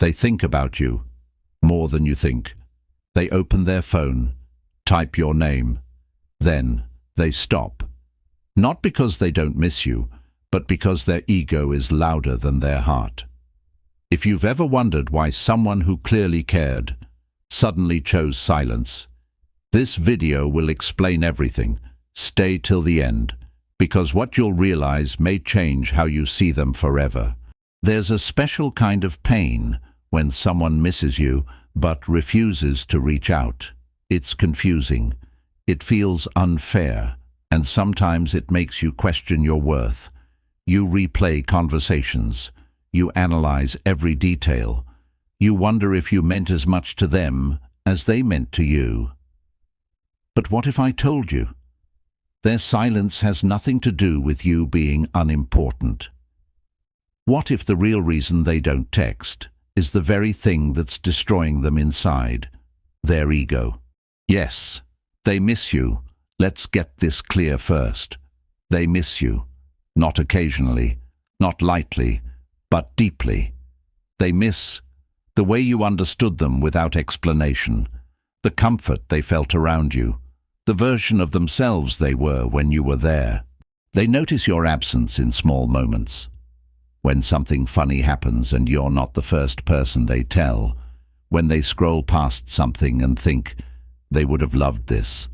They think about you more than you think. They open their phone, type your name, then they stop. Not because they don't miss you, but because their ego is louder than their heart. If you've ever wondered why someone who clearly cared suddenly chose silence, this video will explain everything. Stay till the end, because what you'll realize may change how you see them forever. There's a special kind of pain when someone misses you but refuses to reach out. It's confusing. It feels unfair, and sometimes it makes you question your worth. You replay conversations. You analyze every detail. You wonder if you meant as much to them as they meant to you. But what if I told you? Their silence has nothing to do with you being unimportant. What if the real reason they don't text is the very thing that's destroying them inside? Their ego. Yes, they miss you. Let's get this clear first. They miss you. Not occasionally, not lightly, but deeply. They miss the way you understood them without explanation, the comfort they felt around you, the version of themselves they were when you were there. They notice your absence in small moments. When something funny happens and you're not the first person they tell, when they scroll past something and think, they would have loved this,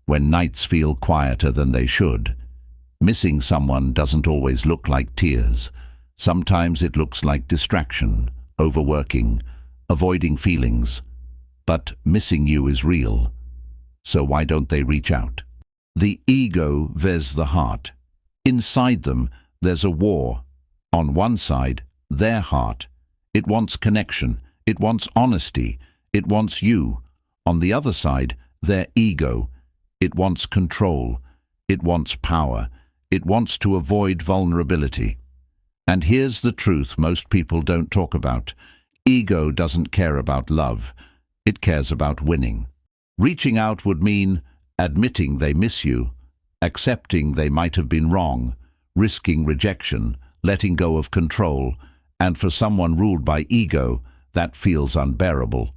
when nights feel quieter than they should. Missing someone doesn't always look like tears. Sometimes it looks like distraction, overworking, avoiding feelings. But missing you is real. So why don't they reach out? The ego versus the heart. Inside them, there's a war. On one side, their heart. It wants connection. It wants honesty. It wants you. On the other side, their ego. It wants control. It wants power. It wants to avoid vulnerability. And here's the truth most people don't talk about. Ego doesn't care about love. It cares about winning. Reaching out would mean admitting they miss you, accepting they might have been wrong, risking rejection, letting go of control, and for someone ruled by ego, that feels unbearable.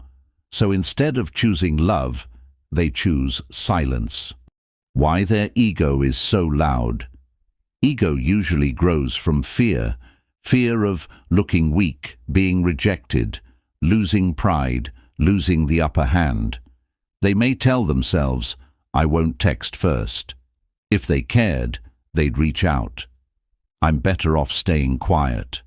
So instead of choosing love, they choose silence. Why their ego is so loud? Ego usually grows from fear. Fear of looking weak, being rejected, losing pride, losing the upper hand. They may tell themselves, I won't text first. If they cared, they'd reach out. I'm better off staying quiet.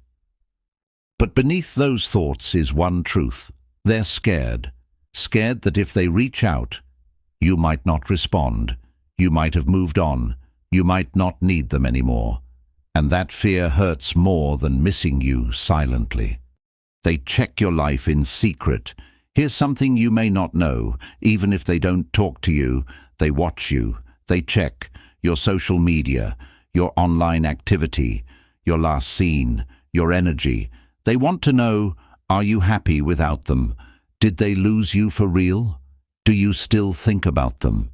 But beneath those thoughts is one truth. They're scared. Scared that if they reach out, you might not respond. You might have moved on. You might not need them anymore. And that fear hurts more than missing you silently. They check your life in secret. Here's something you may not know. Even if they don't talk to you, they watch you. They check your social media, your online activity, your last scene, your energy. They want to know, are you happy without them? Did they lose you for real? Do you still think about them?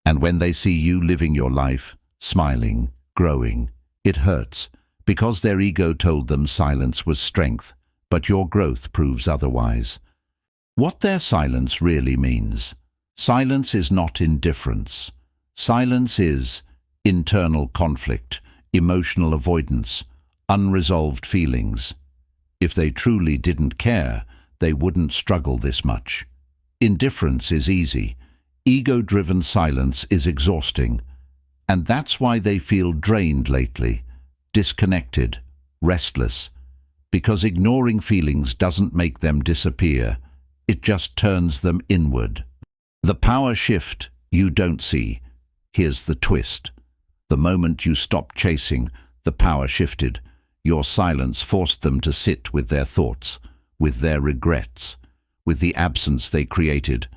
And when they see you living your life, smiling, growing, it hurts, because their ego told them silence was strength, but your growth proves otherwise. What their silence really means. Silence is not indifference. Silence is internal conflict, emotional avoidance, unresolved feelings. If they truly didn't care, they wouldn't struggle this much. Indifference is easy. Ego-driven silence is exhausting. And that's why they feel drained lately, disconnected, restless, because ignoring feelings doesn't make them disappear. It just turns them inward. The power shift you don't see. Here's the twist. The moment you stopped chasing, the power shifted. Your silence forced them to sit with their thoughts, with their regrets, with the absence they created.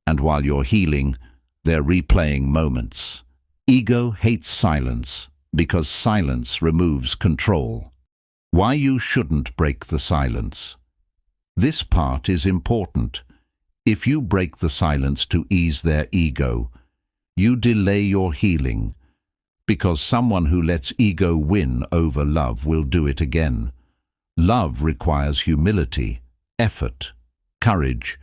And while you're healing, they're replaying moments. Ego hates silence because silence removes control. Why you shouldn't break the silence. This part is important. If you break the silence to ease their ego, you delay your healing, because someone who lets ego win over love will do it again. Love requires humility, effort, courage,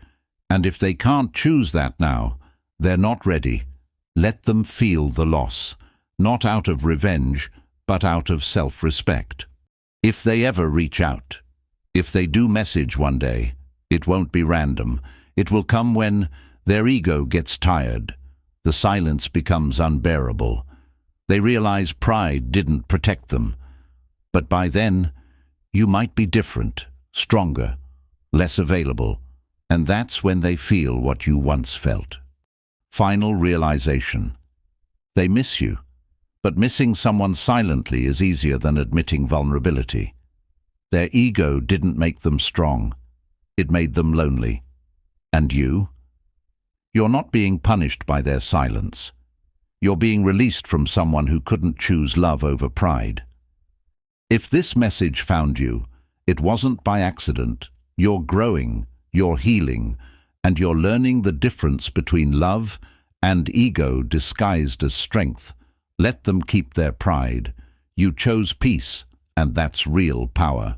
and if they can't choose that now, they're not ready. Let them feel the loss, not out of revenge, but out of self-respect. If they ever reach out, if they do message one day, it won't be random. It will come when their ego gets tired, the silence becomes unbearable. They realize pride didn't protect them. But by then, you might be different, stronger, less available, and that's when they feel what you once felt. Final realization. They miss you, but missing someone silently is easier than admitting vulnerability. Their ego didn't make them strong. It made them lonely. And you? You're not being punished by their silence. You're being released from someone who couldn't choose love over pride. If this message found you, it wasn't by accident. You're growing, you're healing, and you're learning the difference between love and ego disguised as strength. Let them keep their pride. You chose peace, and that's real power.